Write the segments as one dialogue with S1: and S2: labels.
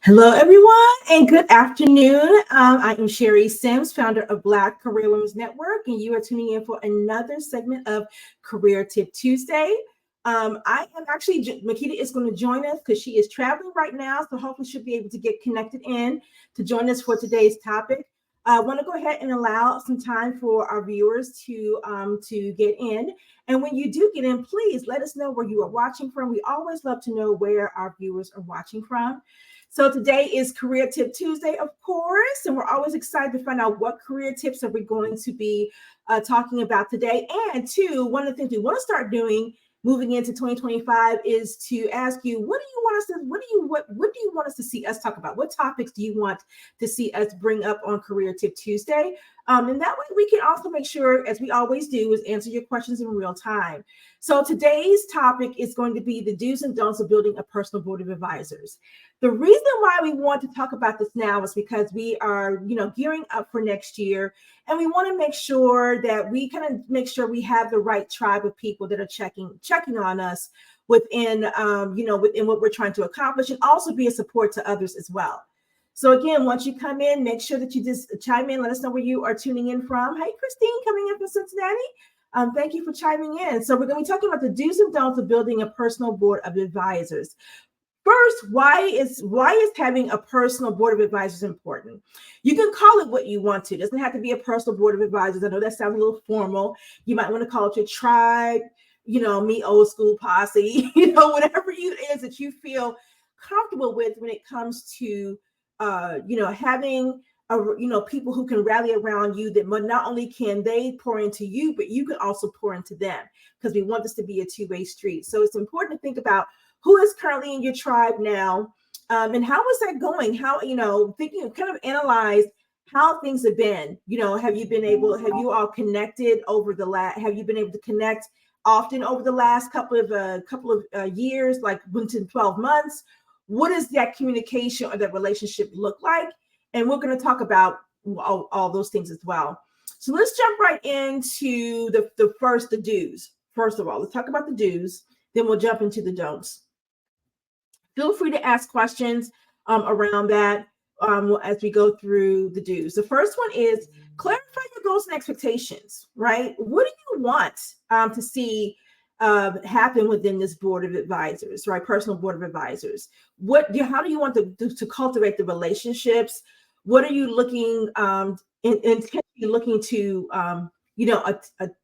S1: Hello, everyone, and good afternoon. I am Sherry Sims, founder of Black Career Women's Network, and you are tuning in for another segment of Career Tip Tuesday. I am actually, Makeda is going to join us because she is traveling right now, so hopefully she'll be able to get connected in to join us for today's topic. I want to go ahead and allow some time for our viewers to get in. And when you do get in, please let us know where you are watching from. We always love to know where our viewers are watching from. So today is Career Tip Tuesday, of course, and we're always excited to find out what career tips are we going to be talking about today. And two, one of the things we want to start doing moving into 2025 is to ask you, what do you want us to see us talk about? What topics do you want to see us bring up on Career Tip Tuesday? And that way we can also make sure, as we always do, is answer your questions in real time. So today's topic is going to be the do's and don'ts of building a personal board of advisors. The reason why we want to talk about this now is because we are, gearing up for next year, and we want to make sure that we kind of make sure we have the right tribe of people that are checking on us within what we're trying to accomplish, and also be a support to others as well. So again, once you come in, make sure that you just chime in. Let us know where you are tuning in from. Hey, Christine, coming in from Cincinnati. Thank you for chiming in. So we're going to be talking about the do's and don'ts of building a personal board of advisors. First, why is having a personal board of advisors important? You can call it what you want to. It doesn't have to be a personal board of advisors. I know that sounds a little formal. You might want to call it your tribe, me old school posse, whatever it is that you feel comfortable with when it comes to having people who can rally around you, that not only can they pour into you, but you can also pour into them, because we want this to be a two-way street. So it's important to think about who is currently in your tribe now, and how is that going? How, thinking, kind of analyze how things have been. Have you all connected have you been able to connect often over the last couple of years, like within 12 months? What does that communication or that relationship look like? And we're going to talk about all those things as well. So let's jump right into the do's. First of all, let's talk about the do's, then we'll jump into the don'ts. Feel free to ask questions around that as we go through the do's. The first one is clarify your goals and expectations, right? What do you want to see happen within this board of advisors, right? Personal board of advisors. How do you want to cultivate the relationships? What are you looking intentionally looking to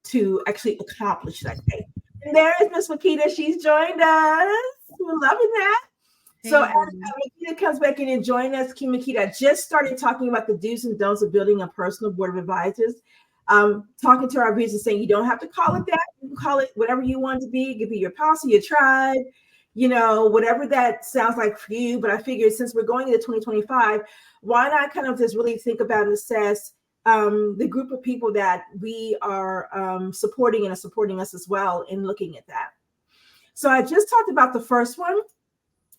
S1: to actually accomplish that day? And there is Miss Makeda. She's joined us. We're loving that. So as Makeda comes back in and join us, Makeda just started talking about the do's and don'ts of building a personal board of advisors. Talking to our viewers and saying you don't have to call it that. You can call it whatever you want it to be. It could be your posse, your tribe, whatever that sounds like for you. But I figured since we're going into 2025, why not kind of just really think about and assess the group of people that we are supporting and are supporting us as well in looking at that. So I just talked about the first one,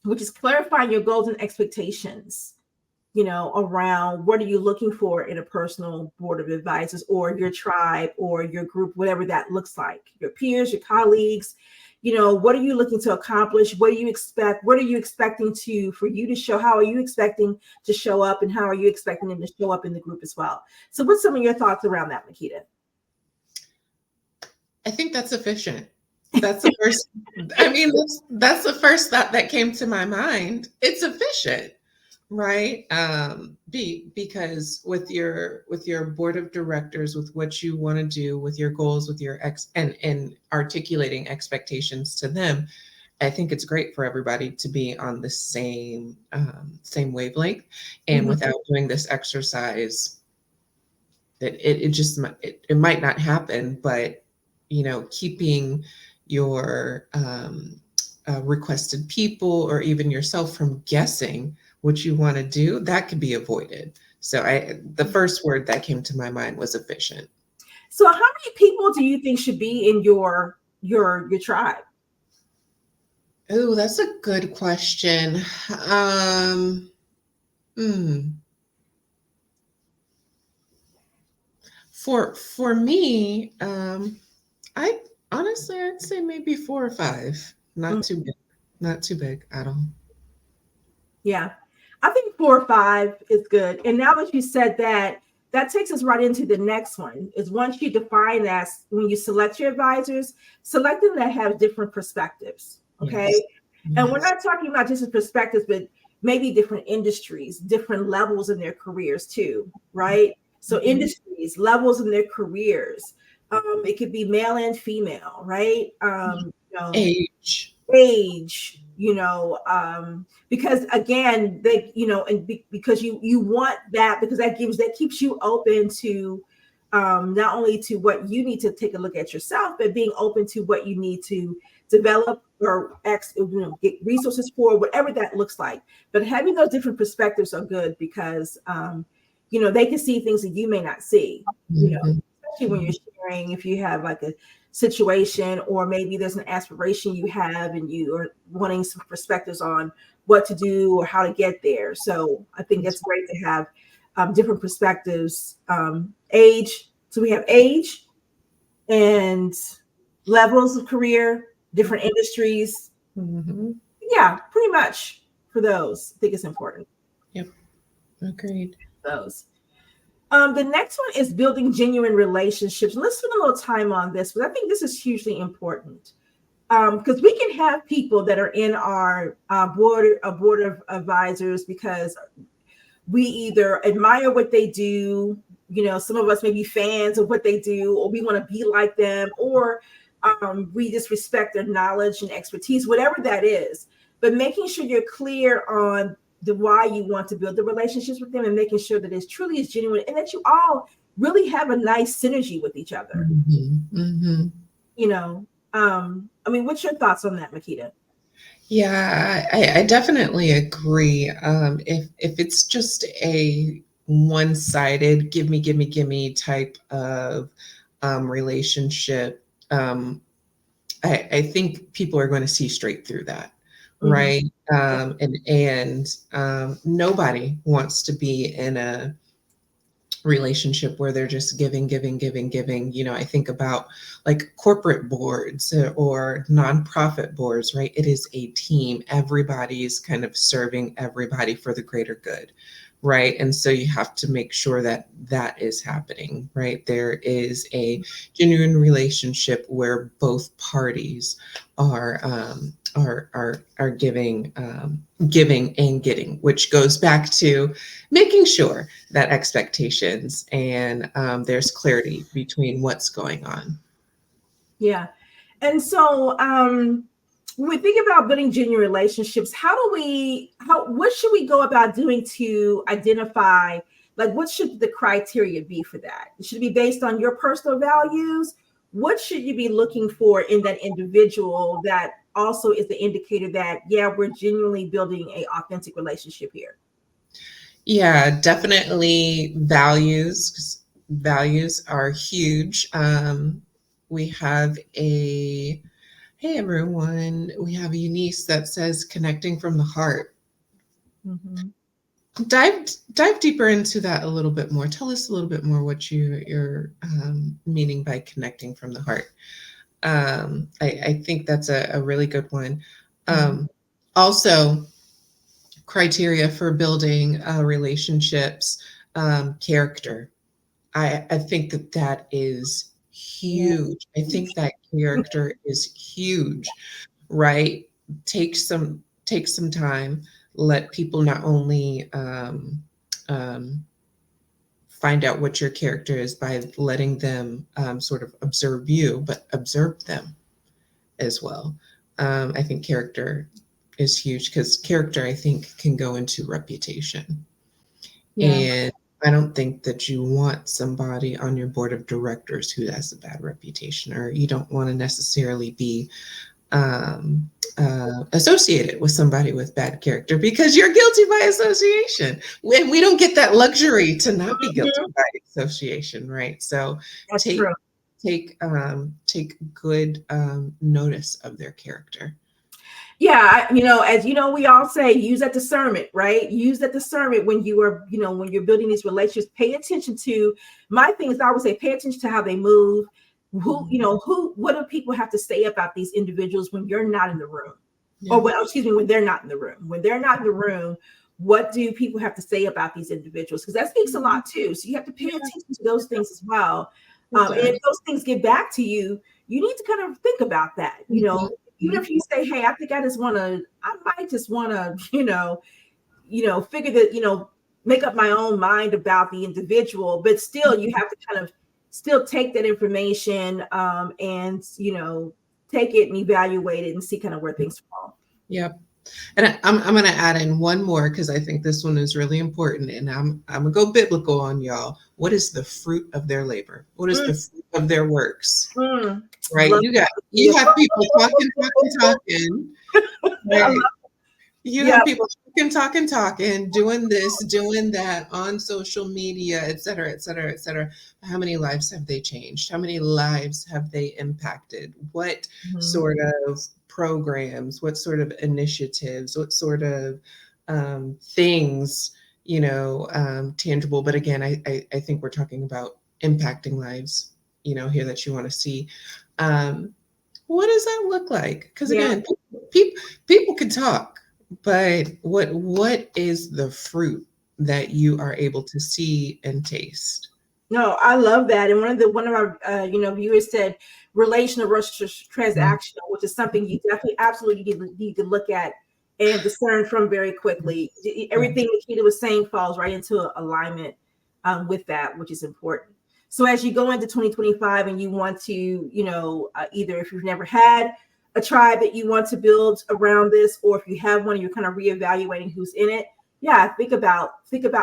S1: which is clarifying your goals and expectations, around what are you looking for in a personal board of advisors, or your tribe, or your group, whatever that looks like, your peers, your colleagues. What are you looking to accomplish? What do you expect? What are you expecting for you to show? How are you expecting to show up, and how are you expecting them to show up in the group as well? So what's some of your thoughts around that, Makeda?
S2: I think that's efficient. That's the first, that's the first thought that came to my mind. It's efficient, right? Because with your board of directors, with what you want to do, with your goals, with your and articulating expectations to them, I think it's great for everybody to be on the same wavelength, and without doing this exercise, that it might not happen, but keeping your requested people, or even yourself, from guessing what you want to do, that could be avoided. So the first word that came to my mind was efficient.
S1: So how many people do you think should be in your tribe?
S2: Oh, that's a good question. For me, I'd say maybe 4 or 5. Not too big. Not too big at all.
S1: Yeah. I think 4 or 5 is good. And now that you said that, that takes us right into the next one. Is once you define that, when you select your advisors, select them that have different perspectives. Okay.
S2: Yes.
S1: And we're
S2: Yes.
S1: not talking about just perspectives, but maybe different industries, different levels in their careers too, right? So
S2: Mhm.
S1: industries, levels in their careers. It could be male and female, right?
S2: Age.
S1: Age, because again, they, because you want that, because that keeps you open to not only to what you need to take a look at yourself, but being open to what you need to develop or get resources for, whatever that looks like. But having those different perspectives are good because they can see things that you may not see,
S2: Mhm.
S1: especially when you're sharing, if you have like a situation, or maybe there's an aspiration you have and you are wanting some perspectives on what to do or how to get there. So I think it's great to have different perspectives. Age, so we have age and levels of career, different industries.
S2: Mhm.
S1: Yeah, pretty much for those. I think it's important.
S2: Yep. Agreed.
S1: Those. The next one is building genuine relationships. Let's spend a little time on this, but I think this is hugely important because we can have people that are in our board of advisors because we either admire what they do, some of us may be fans of what they do, or we want to be like them, or we just respect their knowledge and expertise, whatever that is. But making sure you're clear on the why you want to build the relationships with them, and making sure that it truly is genuine and that you all really have a nice synergy with each other.
S2: Mhm. Mhm.
S1: I mean, what's your thoughts on that, Makeda?
S2: Yeah, I definitely agree. If it's just a one-sided give me type of relationship, I think people are going to see straight through that,
S1: Mm-hmm.
S2: right?
S1: Yeah.
S2: And nobody wants to be in a relationship where they're just giving. I think about like corporate boards or nonprofit boards, right? It is a team. Everybody's kind of serving everybody for the greater good, right? And so you have to make sure that that is happening, right? There is a genuine relationship where both parties are are giving and getting, which goes back to making sure that expectations and there's clarity between what's going on.
S1: Yeah. And so when we think about building genuine relationships, what should we go about doing to identify, like, what should the criteria be for that? Should it be based on your personal values? What should you be looking for in that individual that also is the indicator that, yeah, we're genuinely building a authentic relationship here?
S2: Yeah, definitely values. 'Cause values are huge. We have a Hey everyone, we have a Eunice that says connecting from the heart.
S1: Mm-hmm.
S2: Dive deeper into that a little bit more. Tell us a little bit more what you're meaning by connecting from the heart. I think that's a really good one.
S1: Mm-hmm.
S2: Also, criteria for building relationships, character. I think that that is
S1: Yeah.
S2: huge. I think that character is huge, right? Take some time. Let people not only um, find out what your character is by letting them sort of observe you, but observe them as well. I think character is huge because character, I think, can go into reputation.
S1: Yeah.
S2: And I don't think that you want somebody on your board of directors who has a bad reputation, or you don't want to necessarily be associated with somebody with bad character because you're guilty by association. When we don't get that luxury to not be guilty
S1: Mhm.
S2: by association, right? So
S1: That's
S2: take
S1: true.
S2: take good notice of their character.
S1: Yeah, as you know, we all say use that discernment, right? Use that discernment when you are, when you're building these relationships. Pay attention to, my thing is, I would say, pay attention to how they move. What do people have to say about these individuals when you're not in the room? Or
S2: Yeah.
S1: when, excuse me, when they're not in the room. When they're not in the room, what do people have to say about these individuals? Because that speaks a lot too. So you have to pay attention to those things as well. And if those things get back to you, you need to kind of think about that. Even if you say, "Hey, I think I might just want to, figure that, make up my own mind about the individual," but still, you have to kind of still take that information and take it and evaluate it and see kind of where things fall.
S2: Yep. And I'm going to add in one more because I think this one is really important. And I'm going to go biblical on y'all. What is the fruit of their labor? What is the fruit of their works? Right? You have people talking. Right? You have people talking, doing this, doing that on social media, et cetera, et cetera, et cetera. How many lives have they changed? How many lives have they impacted? What sort of programs, what sort of initiatives, what sort of things, tangible. But again, I think we're talking about impacting lives, here that you want to see. What does that look like? Because again, people can talk, but what is the fruit that you are able to see and taste?
S1: No, I love that. And one of our viewers said relational versus transactional, which is something you definitely absolutely need to look at and discern from very quickly. Everything Makeda was saying falls right into alignment with that, which is important. So as you go into 2025 and you want to, either if you've never had a tribe that you want to build around this, or if you have one, you're kind of reevaluating who's in it. Yeah, think about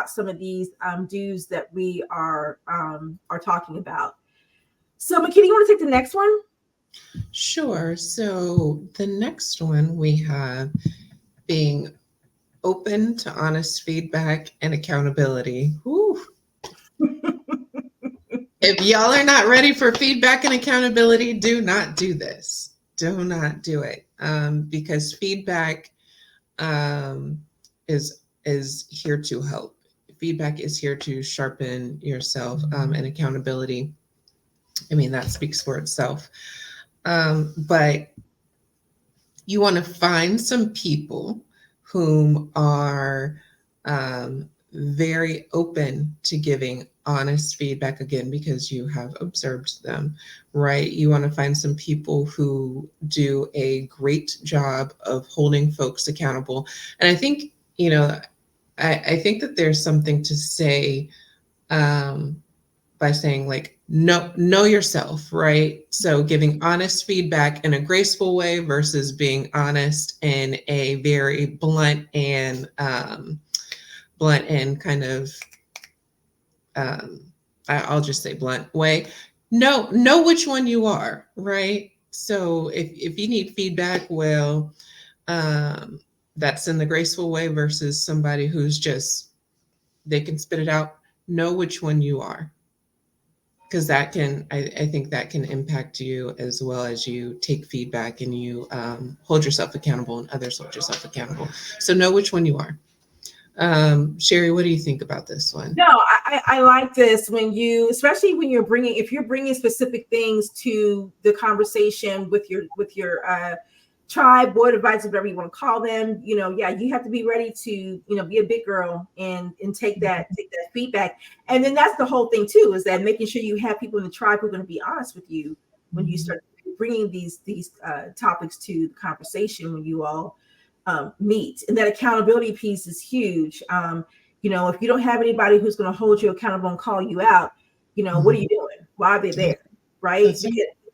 S1: some of these do's that we are talking about. So, Makeda, you want to take the next one?
S2: Sure. So the next one we have being open to honest feedback and accountability. Whew. If y'all are not ready for feedback and accountability, do not do this. Do not do it, because feedback is here to help. Feedback is here to sharpen yourself, and accountability. I mean, that speaks for itself. But you want to find some people whom are very open to giving honest feedback, again, because you have observed them, right? You want to find some people who do a great job of holding folks accountable. And I think, I think that there's something to say by saying, like, know yourself, right? So giving honest feedback in a graceful way versus being honest in a very blunt and kind of I'll just say blunt way. Know which one you are, right? So if you need feedback, well, that's in the graceful way versus somebody who's just, they can spit it out. Know which one you are, because that can, I think that can impact you as well as you take feedback and you hold yourself accountable and others hold yourself accountable. So know which one you are. Sherry, what do you think about this one?
S1: No, I like this especially when if you're bringing specific things to the conversation with your tribe, board advisor, whatever you want to call them, you have to be ready to, be a big girl and take that feedback. And then that's the whole thing too, is that making sure you have people in the tribe who are going to be honest with you when you start bringing these topics to the conversation when you all meet. And that accountability piece is huge. If you don't have anybody who's going to hold you accountable and call you out, what are you doing? Why are they there? Right?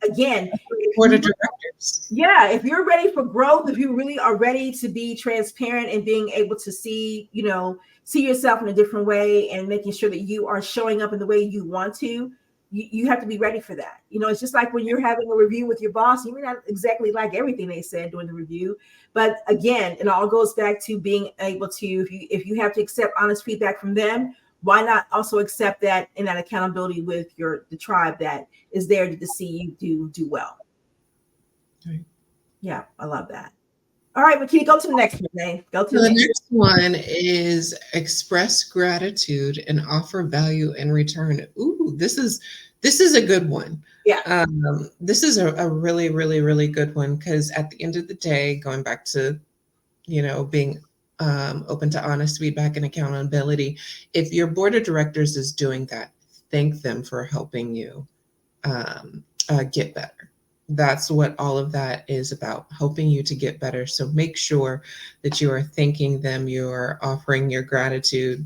S1: Again,
S2: board of directors.
S1: Yeah, if you're ready for growth, if you really are ready to be transparent and being able to see yourself in a different way and making sure that you are showing up in the way you want to, you have to be ready for that. It's just like when you're having a review with your boss, you may not exactly like everything they said during the review, but again, it all goes back to being able to, if you have to accept honest feedback from them, why not also accept that in that accountability with the tribe that is there to see you do well. Right. Yeah, I love that. All right, Makeda, go to the next one.
S2: The next one is express gratitude and offer value in return. Ooh, this is a good one.
S1: Yeah.
S2: This is a really, really, really good one, because at the end of the day, going back to, being open to honest feedback and accountability. If your board of directors is doing that, thank them for helping you get better. That's what all of that is about, helping you to get better. So make sure that you are thanking them, you are offering your gratitude,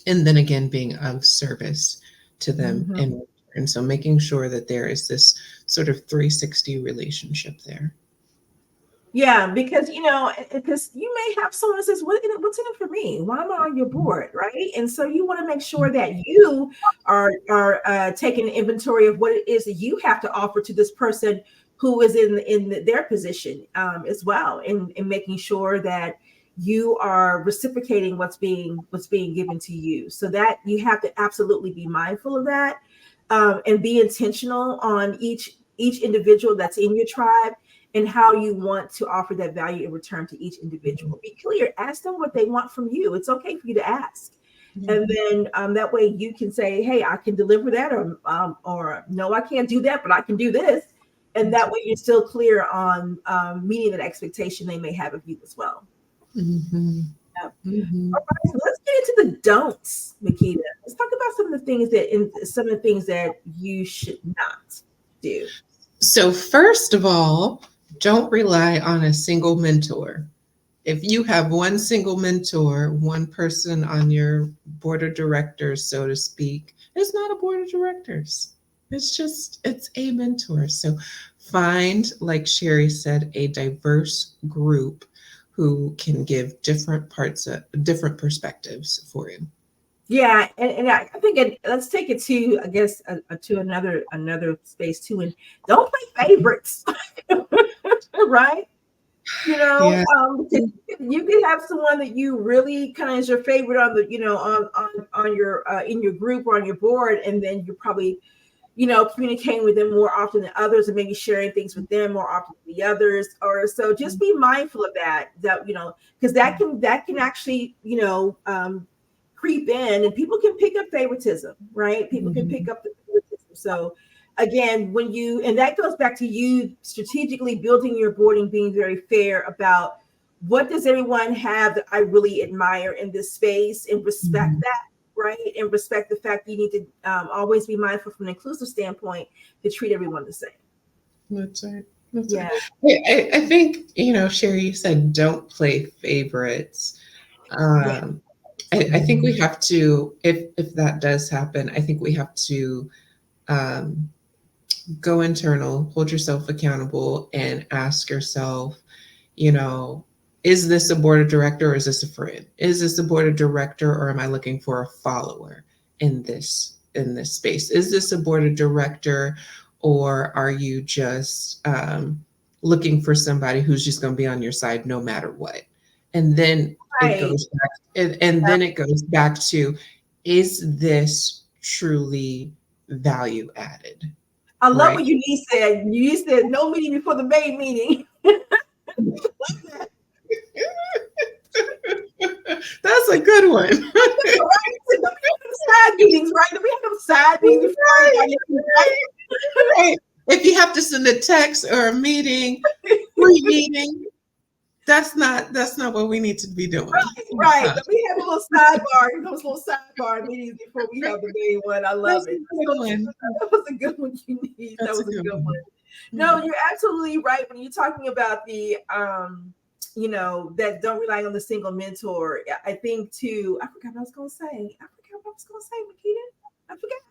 S2: and then again, being of service to them. And so making sure that there is this sort of 360 relationship there.
S1: Yeah, because because you may have someone that says, what's in it for me? Why am I on your board?" Right? And so you want to make sure that you are taking inventory of what it is that you have to offer to this person who is in their position as well, and making sure that you are reciprocating what's being given to you. So that you have to absolutely be mindful of that, and be intentional on each individual that's in your tribe, and how you want to offer that value in return to each individual. Be clear, ask them what they want from you. It's okay for you to ask. And then that way you can say, hey, I can deliver that, or no, I can't do that, but I can do this. And that way you're still clear on meeting that expectation they may have of you as well.
S2: Mm-hmm.
S1: Yeah.
S2: Mm-hmm.
S1: All right, so let's get into the don'ts, Makeda. Let's talk about some of the things that you should not do.
S2: So first of all, don't rely on a single mentor. If you have one single mentor, one person on your board of directors, so to speak, it's not a board of directors. It's a mentor. So find, like Sherry said, a diverse group who can give different different perspectives for you.
S1: Yeah, and I think let's take it to, I guess, to another space too, and don't play favorites, right?
S2: Yeah.
S1: You can have someone that you really kind of is your favorite on the, on your in your group or on your board, and then you're probably, communicating with them more often than others, and maybe sharing things with them more often than the others. Or so just be mindful of that, because that can actually, creep in, and people can pick up favoritism, right? People can pick up the favoritism. So again, and that goes back to you strategically building your board and being very fair about what does everyone have that I really admire in this space, and respect that, right? And respect the fact that you need to always be mindful from an inclusive standpoint to treat everyone the same.
S2: That's right. That's
S1: Yeah.
S2: right. I think, Sherry, you said don't play favorites.
S1: Yeah.
S2: I think we have to, if that does happen, I think we have to um, go internal, hold yourself accountable, and ask yourself, you know, is this a board of director or is this a friend? Is this a board of director or am I looking for a follower in this space? Is this a board of director or are you just looking for somebody who's just going to be on your side no matter what? And then it
S1: Right.
S2: goes back, and then it goes back to, is this truly value added?
S1: I love
S2: Right.
S1: what you said. You said no meeting before the main meeting.
S2: That's a good one.
S1: Right? Side meetings, right? We have side meetings before everybody, right?
S2: Right. If you have to send a text or a meeting, pre-meeting, that's not what we need to be doing.
S1: Right. We have a little sidebar, those little sidebar meetings before we have the main one. I love
S2: That's
S1: it.
S2: a good one.
S1: That was a good one, Eunice. That
S2: That's a
S1: was a
S2: good
S1: good
S2: one.
S1: one. No, you're absolutely right. When you're talking about the that don't rely on the single mentor. I think too, I forgot what I was gonna say. Makeda. I forgot.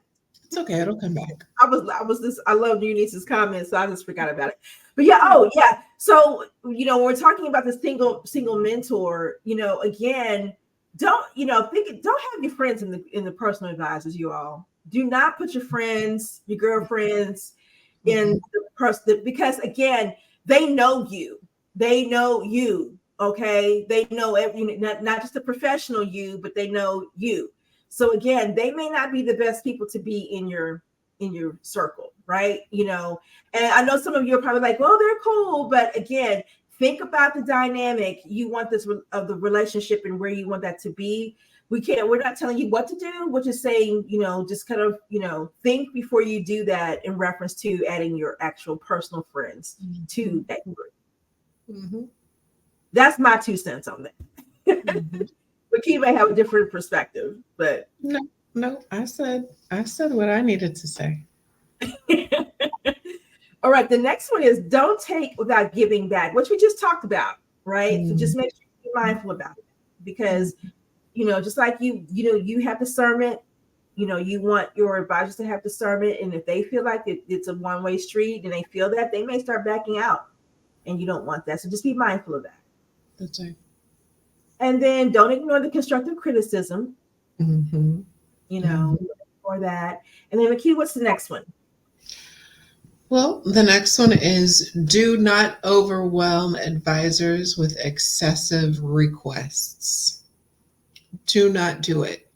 S2: It's okay. It'll come back.
S1: I love Eunice's comments, so I just forgot about it. But yeah, yeah. So, when we're talking about the single mentor, again, don't have your friends in the personal advisors, you all. Do not put your friends, your girlfriends in the person, because again, they know you. They know you. Okay. They know not just the professional you, but they know you. So again, they may not be the best people to be in your circle, right? And I know some of you are probably like, well, they're cool, but again, think about the dynamic you want this of the relationship and where you want that to be. We're not telling you what to do. We're just saying, just kind of, think before you do that in reference to adding your actual personal friends to that group.
S2: Mm-hmm.
S1: That's my 2 cents on that.
S2: Mhm.
S1: But Key may have a different perspective, but
S2: No, no, I said what I needed to say.
S1: all right, the next one is don't take without giving back, which we just talked about, right? So just
S2: Mhm.
S1: make sure you're mindful about it because just like you have discernment, you want your advisors to have discernment, and if they feel like it's a one-way street and they feel that, they may start backing out, and you don't want that. So just be mindful of that.
S2: That's right.
S1: And then don't ignore the constructive criticism,
S2: Hmm.
S1: you
S2: Hmm.
S1: know, or that. And then McKee, what's the next one?
S2: Well, the next one is do not overwhelm advisors with excessive requests. Do not do it.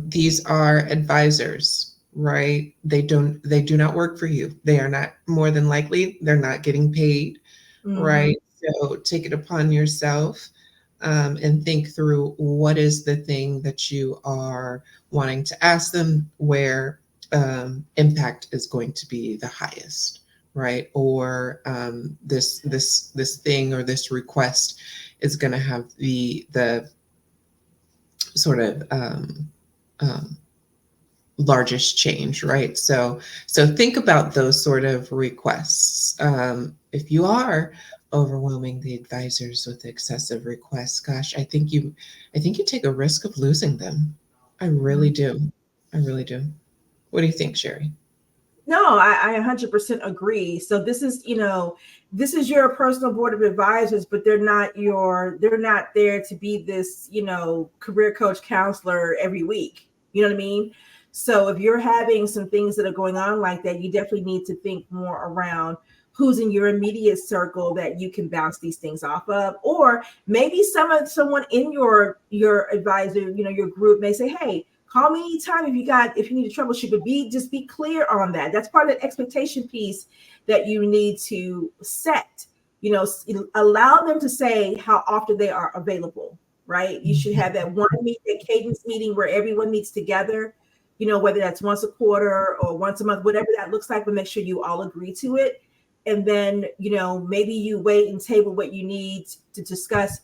S2: These are advisors, right? They do not work for you. They are not, more than likely they're not getting paid,
S1: Mm-hmm.
S2: right? So take it upon yourself, and think through what is the thing that you are wanting to ask them, where impact is going to be the highest, right? Or this thing or this request is going to have the sort of um, largest change, right? So think about those sort of requests. If you are overwhelming the advisors with excessive requests, gosh, I think you take a risk of losing them. I really do. I really do. What do you think, Sherry?
S1: No, I 100% agree. So this is your personal board of advisors, but they're not there to be this, career coach counselor every week. You know what I mean? So if you're having some things that are going on like that, you definitely need to think more around who's in your immediate circle that you can bounce these things off of, or maybe someone in your advisor, your group may say, "Hey, call me anytime if you need to troubleshoot," but be clear on that. That's part of the expectation piece that you need to set. Allow them to say how often they are available, right? You should have that that cadence meeting where everyone meets together, whether that's once a quarter or once a month, whatever that looks like, but make sure you all agree to it. And then, maybe you wait and table what you need to discuss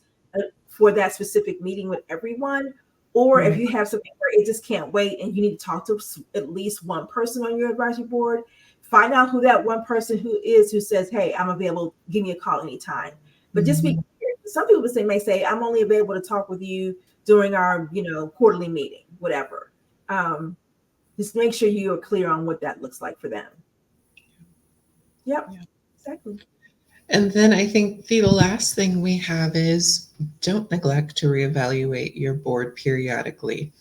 S1: for that specific meeting with everyone. Or if
S2: Mhm.
S1: you have something where it just can't wait and you need to talk to at least one person on your advisory board, find out who that one person who says, "Hey, I'm available. Give me a call anytime." But just be
S2: Mhm.
S1: clear. Some people may say, "I'm only available to talk with you during our, quarterly meeting, whatever." Um, just make sure you are clear on what that looks like for them. Yep,
S2: Yeah.
S1: exactly.
S2: And then I think the last thing we have is don't neglect to reevaluate your board periodically.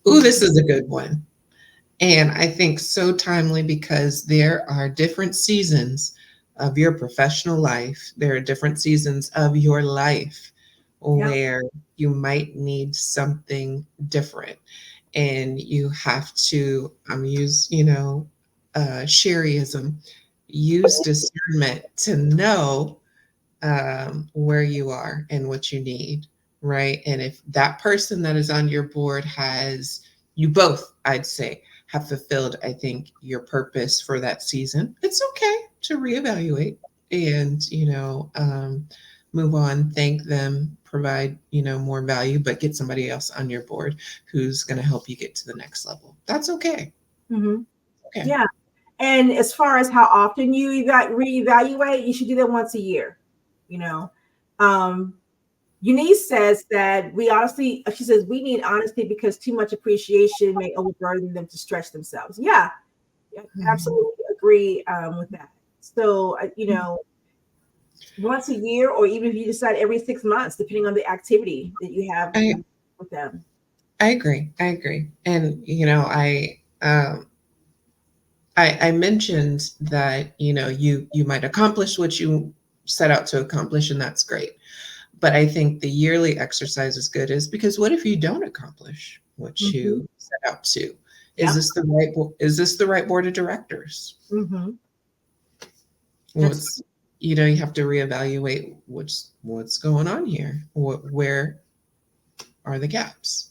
S2: Ooh, this is a good one. And I think so timely because there are different seasons of your professional life. There are different seasons of your life
S1: Yep.
S2: where you might need something different. And you have to use, Sherryism, use discernment to know where you are and what you need, right? And if that person that is on your board has, you both, I'd say, have fulfilled, I think, your purpose for that season, it's okay to reevaluate and, move on, thank them, provide, more value, but get somebody else on your board who's going to help you get to the next level. That's okay.
S1: Hmm.
S2: Okay.
S1: Yeah. And as far as how often you reevaluate, you should do that once a year. You know, um, Eunice says that she says we need honesty because too much appreciation may overburden them to stretch themselves. Yeah, yeah,
S2: Mhm.
S1: absolutely agree with that. So, once a year, or even if you decide every 6 months, depending on the activity that you have
S2: I
S1: with them.
S2: I agree. I agree. And I mentioned that you might accomplish what you set out to accomplish, and that's great. But I think the yearly exercise is good, is because what if you don't accomplish what
S1: Hmm.
S2: you set out to? Is
S1: Yep.
S2: this the right is this the right board of directors?
S1: Hmm. That's
S2: What's you have to reevaluate what's going on here. Where are the gaps?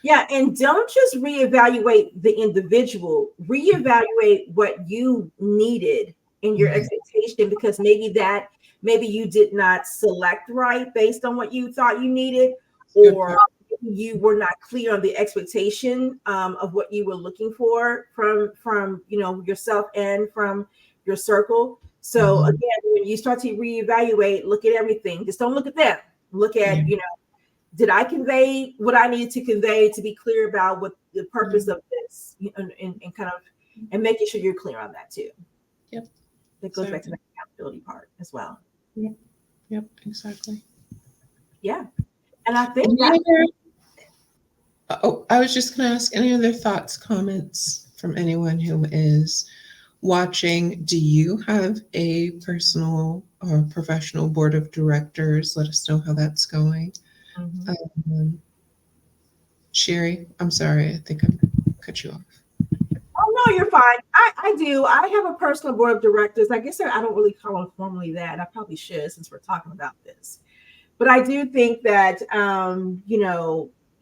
S1: Yeah, and don't just reevaluate the individual, reevaluate what you needed and your expectation, because maybe you did not select right based on what you thought you needed, or you were not clear on the expectation of what you were looking for from yourself and from your circle. So again, when you start to reevaluate, look at everything. Just don't look at them. Look at, did I convey what I needed to convey to be clear about what the purpose of this, and kind of, and making sure you're clear on that too.
S2: Yep.
S1: That goes back to the accountability part as well.
S2: Yep, exactly.
S1: Yeah. And I think
S2: I was just going to ask, any other thoughts, comments from anyone who is watching? Do you have a personal or professional board of directors? Let us know how that's going. Sherry, I'm sorry, I think I cut you off.
S1: Oh, no, you're fine. I do. I have a personal board of directors. I guess I don't really call them formally that. I probably should, since we're talking about this. But I do think that,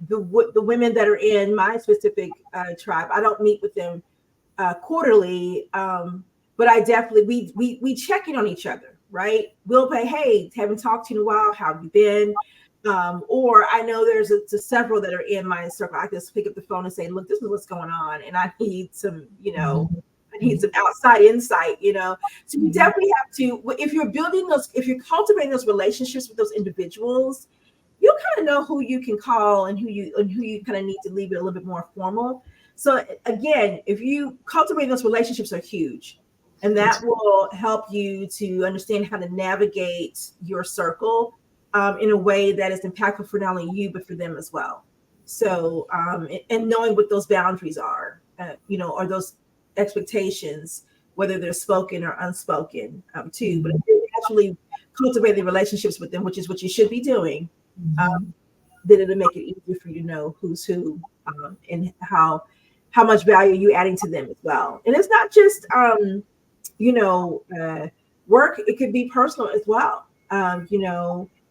S1: the women that are in my specific tribe, I don't meet with them quarterly, but I definitely, we check in on each other, right? We'll say, hey, haven't talked to you in a while. How have you been? Or I know there's several that are in my circle. I just pick up the phone and say, look, this is what's going on, and I need some, I need some outside insight, So you definitely have to, if you're cultivating those relationships with those individuals, you'll kind of know who you can call and who you kind of need to leave it a little bit more formal. So again, if you cultivate those relationships are huge, and that will help you to understand how to navigate your circle in a way that is impactful for not only you, but for them as well. So, and knowing what those boundaries are, or those expectations, whether they're spoken or unspoken, too. But if you actually cultivate the relationships with them, which is what you should be doing, then it'll make it easier for you to know who's who, and how much value you're adding to them as well. And it's not just, work, it could be personal as well.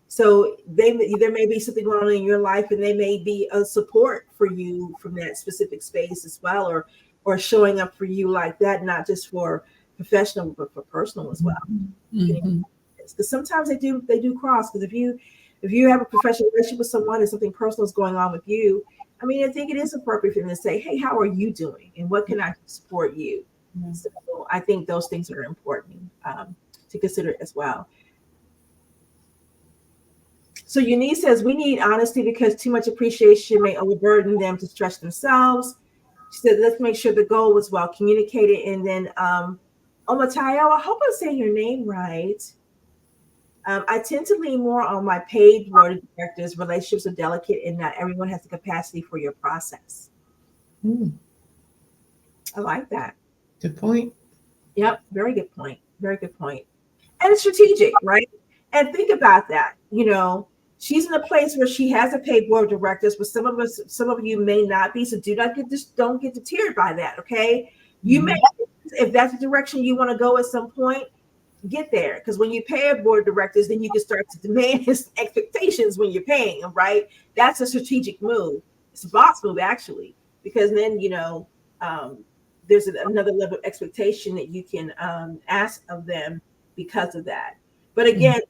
S1: So there may be something going on in your life, and they may be a support for you from that specific space as well, or showing up for you like that, not just for professional, but for personal as well. Because sometimes they do cross. Because if you have a professional relationship with someone and something personal is going on with you, I mean, I think it is appropriate for them to say, hey, how are you doing? And what can I support you? So I think those things are important to consider as well. So Eunice says, we need honesty because too much appreciation may overburden them to stretch themselves. She said, let's make sure the goal was well communicated. And then Omatayo, I hope I'm saying your name right. I tend to lean more on my paid board of directors. Relationships are delicate and not everyone has the capacity for your process. I like that.
S2: Good point.
S1: Yep, very good point. Very good point. And it's strategic, right? And think about that. She's in a place where she has a paid board of directors, but some of you may not be. So don't get deterred by that. Okay. You may, if that's the direction you want to go at some point, get there. Because when you pay a board of directors, then you can start to demand his expectations when you're paying them, right? That's a strategic move. It's a boss move, actually, because then, there's another level of expectation that you can ask of them because of that. But again,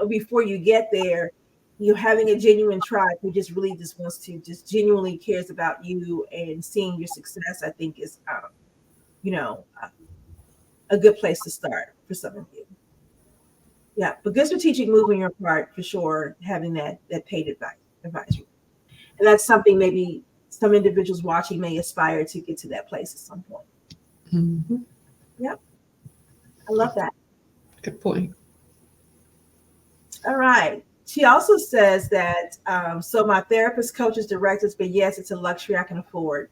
S1: before you get there, you're having a genuine tribe who just wants to genuinely cares about you and seeing your success, I think is, a good place to start for some of you. Yeah, but good strategic move on your part for sure, having that paid advisory. And that's something maybe some individuals watching may aspire to get to that place at some point. Yep. I love that.
S2: Good point.
S1: All right. She also says that, so my therapist, coaches, directors, but yes, it's a luxury I can afford.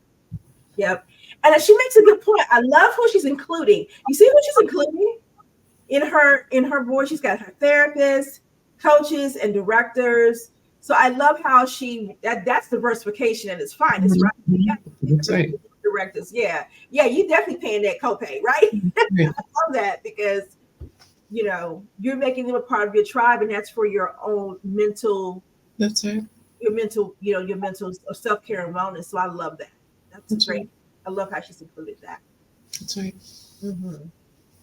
S1: Yep. And she makes a good point. I love who she's including. You see what she's including in her board? She's got her therapists, coaches, and directors. So I love how that's diversification at its finest, right?
S2: That's right.
S1: Directors. Yeah. You definitely paying that copay, right? I love that because you're making them a part of your tribe, and that's for your own mental.
S2: That's right.
S1: Your mental self-care and wellness. So I love that. That's great. Right. I love how she's included that.
S2: That's right.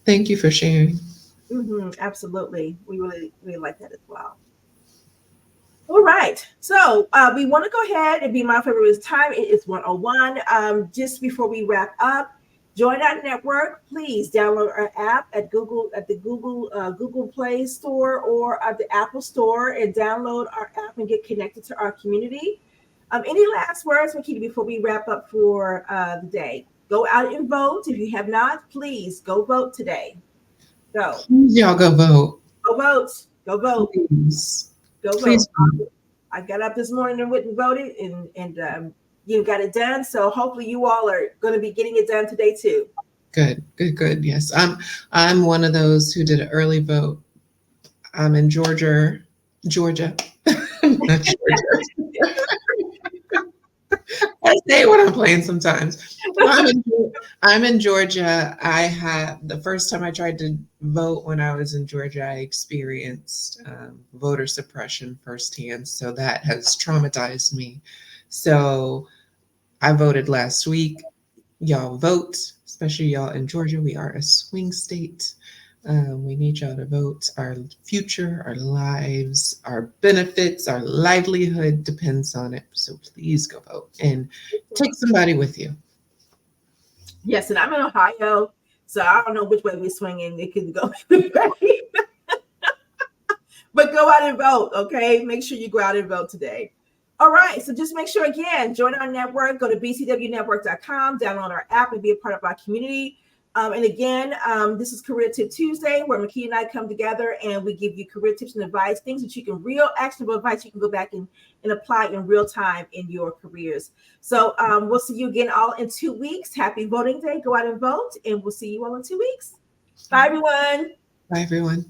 S2: Thank you for sharing.
S1: Absolutely. We really like that as well. All right. So we want to go ahead and be mindful of this time. It is 101. Just before we wrap up, join our network. Please download our app at Google Play Store or at the Apple Store and download our app and get connected to our community. Any last words, Makeda, before we wrap up for the day? Go out and vote. If you have not, please go vote today. Go.
S2: Please, y'all go vote.
S1: Go vote. Go vote.
S2: Please.
S1: Go
S2: Please.
S1: vote. I got up this morning and went and voted, and you got it done. So hopefully you all are going to be getting it done today too.
S2: Good, good, good. Yes, I'm one of those who did an early vote. I'm in Georgia, not Georgia. I say what I'm playing sometimes. I'm in Georgia. I had the first time I tried to vote when I was in Georgia, I experienced voter suppression firsthand. So that has traumatized me. So I voted last week. Y'all vote, especially y'all in Georgia. We are a swing state. We need y'all to vote. Our future, our lives, our benefits, our livelihood depends on it. So please go vote and take somebody with you.
S1: Yes, and I'm in Ohio, so I don't know which way we're swinging. It could go, but go out and vote. Okay, make sure you go out and vote today. All right, so just make sure again, join our network. Go to bcwnetwork.com, download our app, and be a part of our community. And again, this is Career Tip Tuesday, where Makeda and I come together and we give you career tips and advice, things that you can actionable advice you can go back and apply in real time in your careers. So we'll see you again all in 2 weeks. Happy voting day. Go out and vote, and we'll see you all in 2 weeks. Bye, everyone.
S2: Bye, everyone.